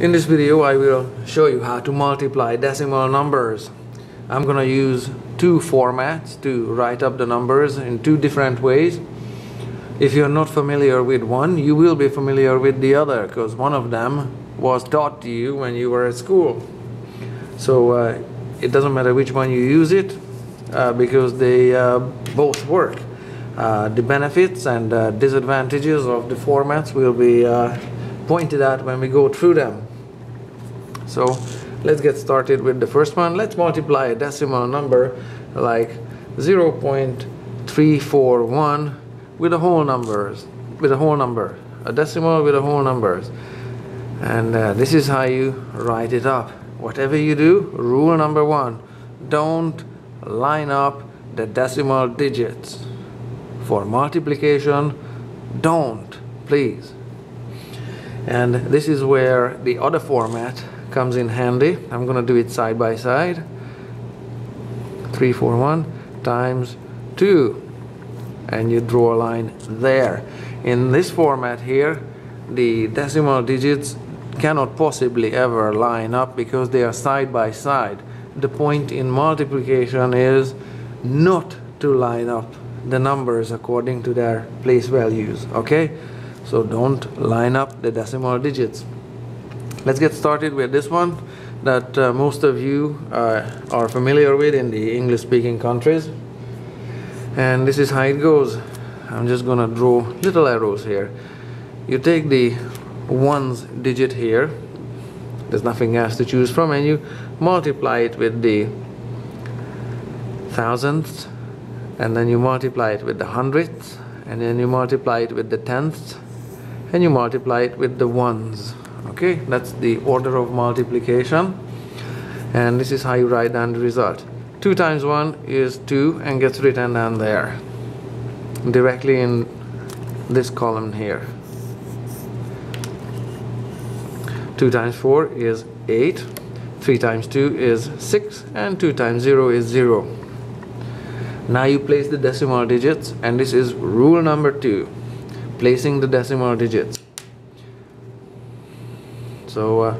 In this video I will show you how to multiply decimal numbers. I'm gonna use two formats to write up the numbers in two different ways. If you're not familiar with one, you will be familiar with the other, because one of them was taught to you when you were at school. So it doesn't matter which one you use it, because they both work. The benefits and disadvantages of the formats will be pointed out when we go through them. So let's get started with the first one. Let's multiply a decimal number like 0.341 with a whole number, a decimal with a whole numbers. And this is how you write it up. Whatever you do, rule number one, don't line up the decimal digits. For multiplication, don't, please. And this is where the other format comes in handy. I'm going to do it side by side. 341 times 2. And you draw a line there. In this format here, the decimal digits cannot possibly ever line up because they are side by side. The point in multiplication is not to line up the numbers according to their place values, okay? So don't line up the decimal digits. Let's get started with this one that most of you are familiar with in the English-speaking countries. And this is how it goes. I'm just gonna draw little arrows here. You take the ones digit here, there's nothing else to choose from, and you multiply it with the thousandths, and then you multiply it with the hundredths, and then you multiply it with the tenths, and you multiply it with the ones. Okay, that's the order of multiplication, and this is how you write down the result. 2 times 1 is 2 and gets written down there directly in this column here. 2 times 4 is 8, 3 times 2 is 6, and 2 times 0 is 0. Now you place the decimal digits, and this is rule number 2, placing the decimal digits. So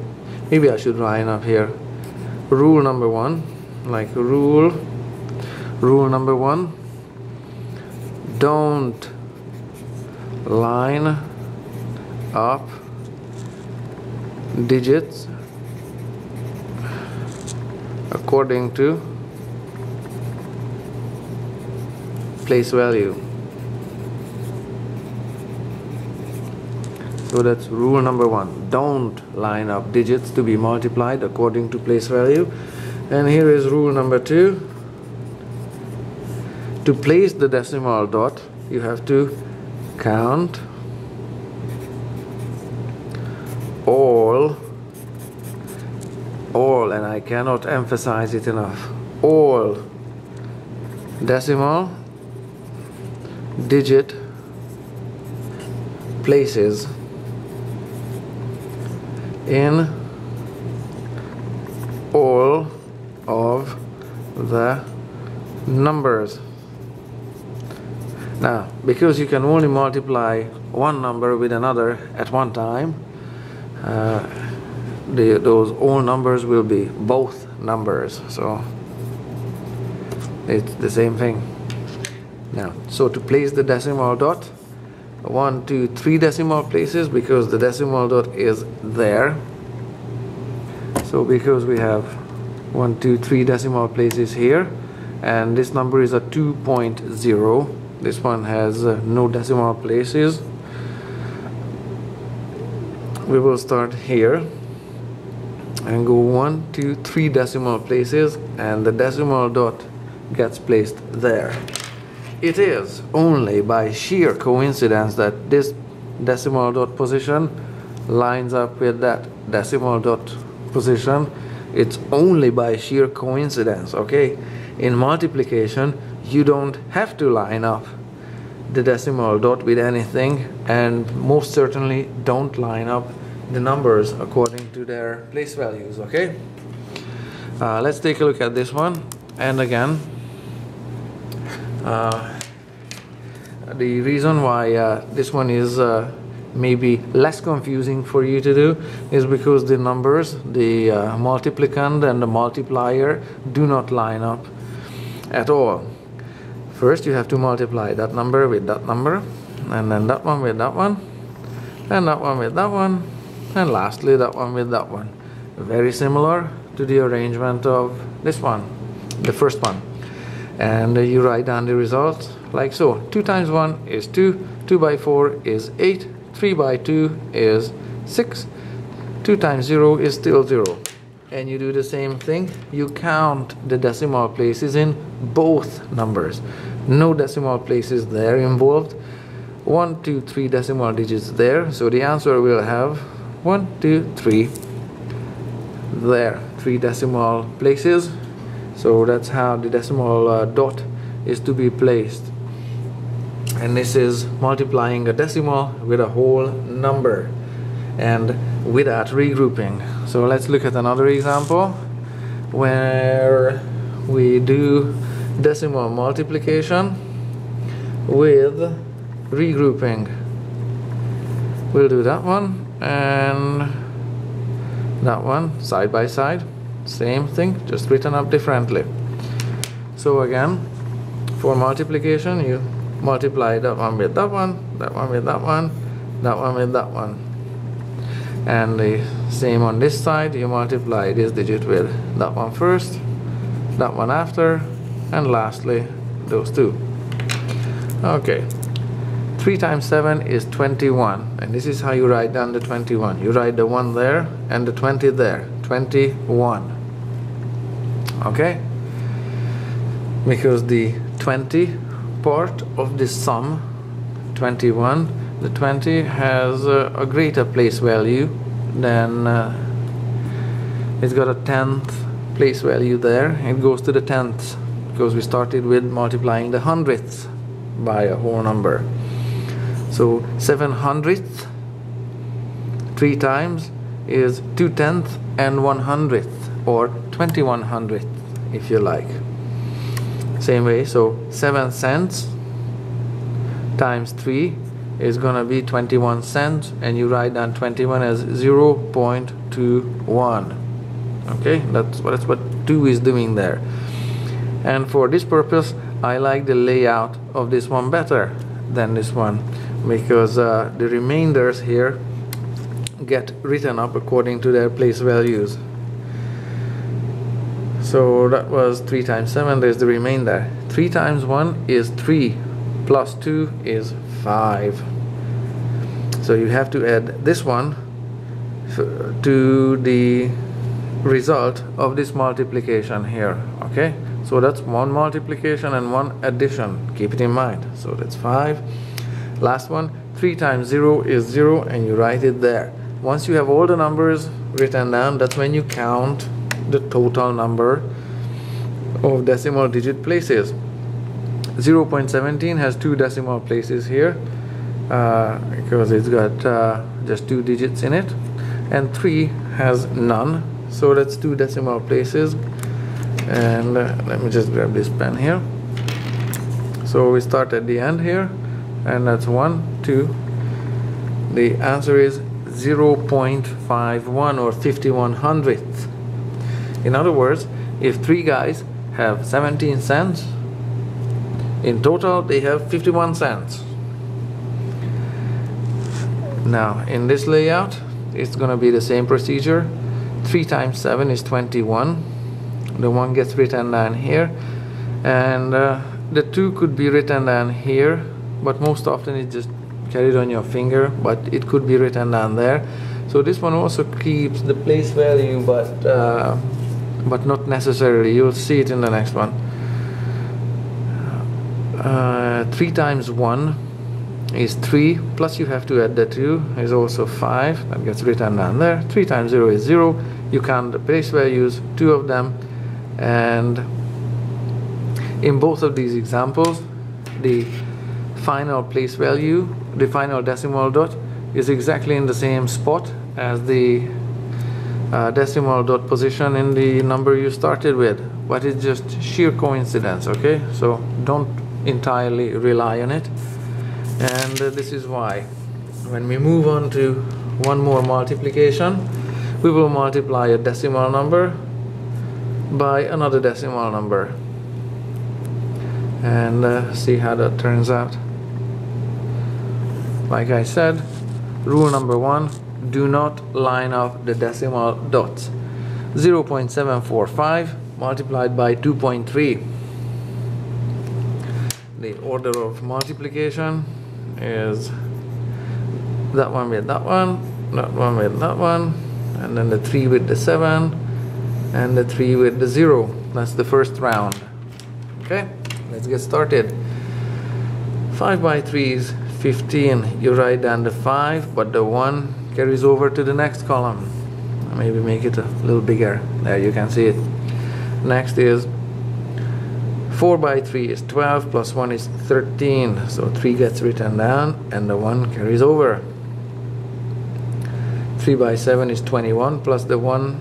maybe I should line up here. Rule number 1, like rule number 1, don't line up digits according to place value. So that's rule number 1. Don't line up digits to be multiplied according to place value. And here is rule number 2. To place the decimal dot, you have to count all, and I cannot emphasize it enough, all decimal digit places in all of the numbers. Now, because you can only multiply one number with another at one time, those all numbers will be both numbers, so it's the same thing. Now, so to place the decimal dot, 1, 2, 3 decimal places, because the decimal dot is there. So because we have 1, 2, 3 decimal places here, and this number is a 2.0, this one has no decimal places. We will start here and go 1, 2, 3 decimal places, and the decimal dot gets placed there. It is only by sheer coincidence that this decimal dot position lines up with that decimal dot position. It's only by sheer coincidence, okay? In multiplication, you don't have to line up the decimal dot with anything, and most certainly don't line up the numbers according to their place values, okay? Let's take a look at this one. And again, the reason why this one is maybe less confusing for you to do is because the numbers, the multiplicand and the multiplier, do not line up at all. First you have to multiply that number with that number, and then that one with that one, and that one with that one, and lastly that one with that one. Very similar to the arrangement of this one, the first one. And you write down the results like so. 2 times 1 is 2, 2 by 4 is 8, 3 by 2 is 6, 2 times 0 is still 0. And you do the same thing, you count the decimal places in both numbers. No decimal places there involved. 1, 2, 3 decimal digits there, so the answer will have 1, 2, 3 there, 3 decimal places. So that's how the decimal dot is to be placed. And this is multiplying a decimal with a whole number and without regrouping. So let's look at another example where we do decimal multiplication with regrouping. We'll do that one and that one side by side. Same thing, just written up differently. So again, for multiplication, you multiply that one with that one, that one with that one, that one with that one. And the same on this side, you multiply this digit with that one first, that one after, and lastly those two. Okay, 3 times 7 is 21, and this is how you write down the 21. You write the 1 there and the 20 there, 21. Okay, because the 20 part of the sum 21, the 20 has a greater place value than it's got a 10th place value there. It goes to the 10th because we started with multiplying the hundredths by a whole number. So 700th 3 times is 2/10 and 100th, or 2100th if you like. Same way, so 7 cents times 3 is gonna be 21 cents, and you write down 21 as 0.21. Okay, that's what 2 is doing there. And for this purpose, I like the layout of this one better than this one, because the remainders here get written up according to their place values. So that was 3 times 7, there's the remainder. 3 times 1 is 3, plus 2 is 5. So you have to add this one to the result of this multiplication here. Okay, so that's one multiplication and one addition, keep it in mind. So that's 5. Last one, 3 times 0 is 0, and you write it there. Once you have all the numbers written down, that's when you count the total number of decimal digit places. 0.17 has 2 decimal places here because it's got just 2 digits in it, and 3 has none, so that's 2 decimal places. And let me just grab this pen here. So we start at the end here, and that's 1, 2. The answer is 0.51 or 5100th. In other words, if 3 guys have 17 cents, in total they have 51 cents. Now in this layout, it's gonna be the same procedure. 3 times 7 is 21. The 1 gets written down here, and the 2 could be written down here, but most often it's just carried on your finger, but it could be written down there. So this one also keeps the place value, but not necessarily. You'll see it in the next one. 3 times 1 is 3, plus you have to add the 2 is also 5. That gets written down there. 3 times 0 is 0. You count the place values, 2 of them, and in both of these examples, the final place value, the final decimal dot, is exactly in the same spot as the decimal dot position in the number you started with, but it's just sheer coincidence. Okay, so don't entirely rely on it, and this is why when we move on to one more multiplication, we will multiply a decimal number by another decimal number and see how that turns out. Like I said, rule number 1, do not line up the decimal dots. 0.745 multiplied by 2.3. The order of multiplication is that one with that one, that one with that one, and then the 3 with the 7, and the 3 with the 0. That's the first round. Okay, let's get started. 5 by 3 is 15. You write down the 5, but the 1 carries over to the next column. Maybe make it a little bigger. There, you can see it. Next is 4 by 3 is 12, plus 1 is 13. So 3 gets written down, and the 1 carries over. 3 by 7 is 21, plus the 1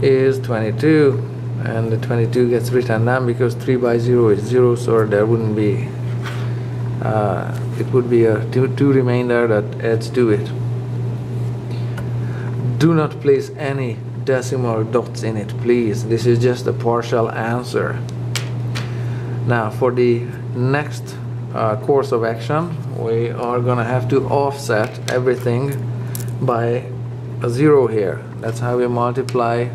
is 22. And the 22 gets written down because 3 by 0 is 0, so there wouldn't be, it would be a 2 remainder that adds to it. Do not place any decimal dots in it, please. This is just a partial answer. Now for the next course of action, we are gonna have to offset everything by a 0 here. That's how we multiply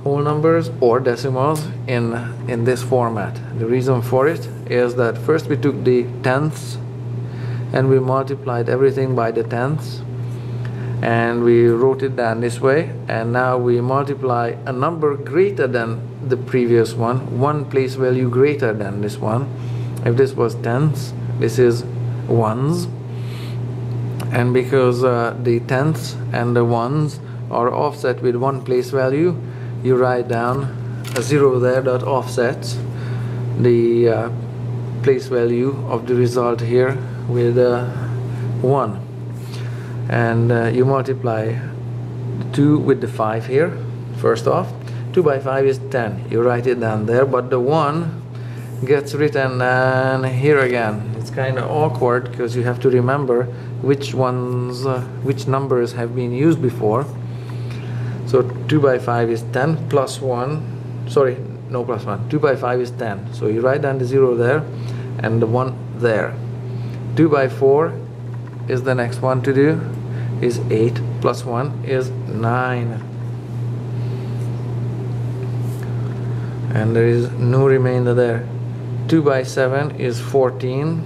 whole numbers or decimals in this format. The reason for it is that first we took the tenths and we multiplied everything by the tenths, and we wrote it down this way, and now we multiply a number greater than the previous one place value greater than this one. If this was tenths, this is ones, and because the tenths and the ones are offset with one place value, you write down a 0 there that offsets the place value of the result here with 1. And you multiply 2 with the 5 here. First off, 2 by 5 is 10. You write it down there, but the 1 gets written down here again. It's kind of awkward because you have to remember which numbers have been used before. So 2 by 5 is 10 plus 1, sorry, no plus 1. 2 by 5 is 10. So you write down the 0 there and the 1 there. 2 by 4 is the next one to do, is 8 plus 1 is 9. And there is no remainder there. 2 by 7 is 14.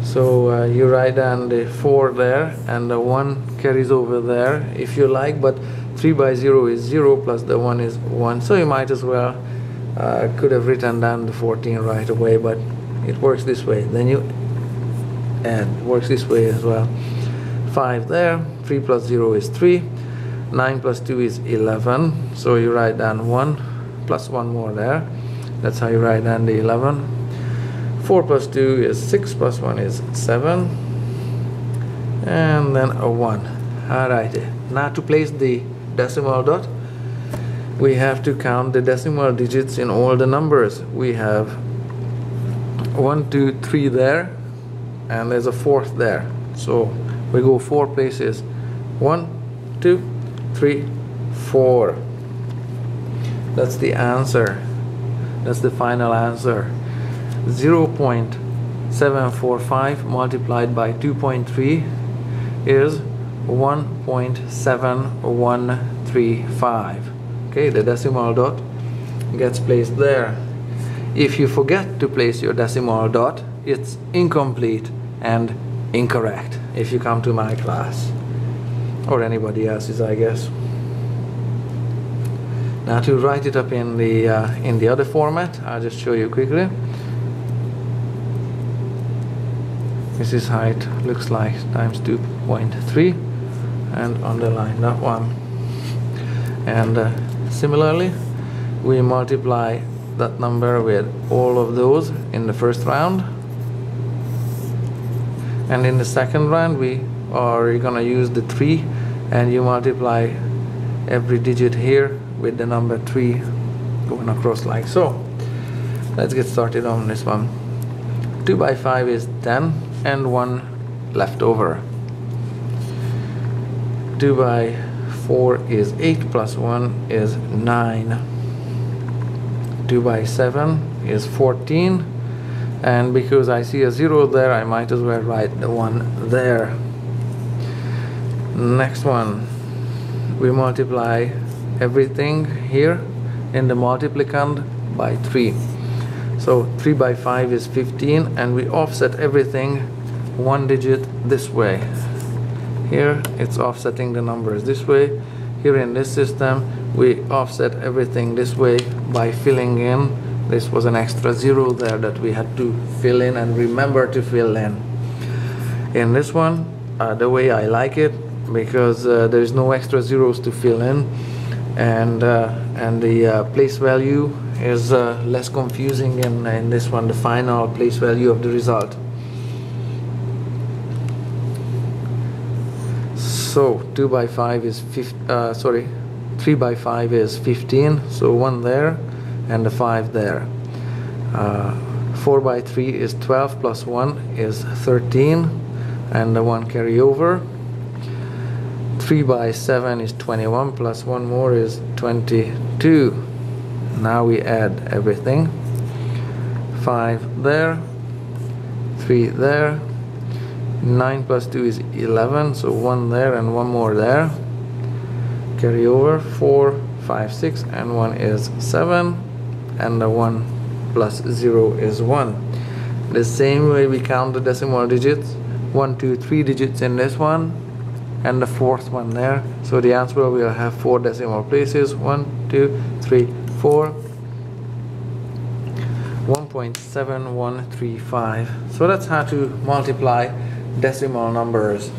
So you write down the 4 there and the 1 carries over there if you like, but 3 by 0 is 0 plus the 1 is 1. So you might as well could have written down the 14 right away, but it works this way. Then you add, works this way as well. 5 there, 3 plus 0 is 3, 9 plus 2 is 11. So you write down 1 plus 1 more there. That's how you write down the 11. 4 plus 2 is 6 plus 1 is 7, and then a 1. Alrighty, now to place the decimal dot, we have to count the decimal digits in all the numbers. We have 1, 2, 3 there, and there's a 4th there. So we go 4 places. 1, 2, 3, 4. That's the answer. That's the final answer. 0.745 multiplied by 2.3 is 1.7135. Okay, the decimal dot gets placed there. If you forget to place your decimal dot, it's incomplete and incorrect if you come to my class, or anybody else's, I guess. Now to write it up in the other format, I'll just show you quickly. This is how it looks like, times 2.3, and underline that one. And similarly, we multiply that number with all of those in the first round, and in the second round we are gonna use the 3, and you multiply every digit here with the number 3 going across like so. Let's get started on this one. 2 by 5 is 10 and 1 left over. 2 by 4 is 8 plus 1 is 9. 2 by 7 is 14, and because I see a 0 there, I might as well write the 1 there. Next one, we multiply everything here in the multiplicand by 3. So 3 by 5 is 15, and we offset everything one digit this way. Here it's offsetting the numbers this way. Here in this system we offset everything this way by filling in. This was an extra 0 there that we had to fill in and remember to fill in. In this one, the way I like it, because there is no extra zeros to fill in, and the place value is less confusing in this one, the final place value of the result. So 2 by 5 is 3 by 5 is 15, so 1 there and a 5 there. 4 by 3 is 12 plus 1 is 13 and the 1 carry over. 3 by 7 is 21 plus 1 more is 22. Now we add everything. 5 there, 3 there, 9 plus 2 is 11, so 1 there and 1 more there. Carry over. 4, 5, 6 and 1 is 7, and the 1 plus 0 is 1. The same way we count the decimal digits, 1, 2, 3 digits in this one and the fourth one there. So the answer will have 4 decimal places, 1, 2, 3, 4, 1.7135. So that's how to multiply decimal numbers.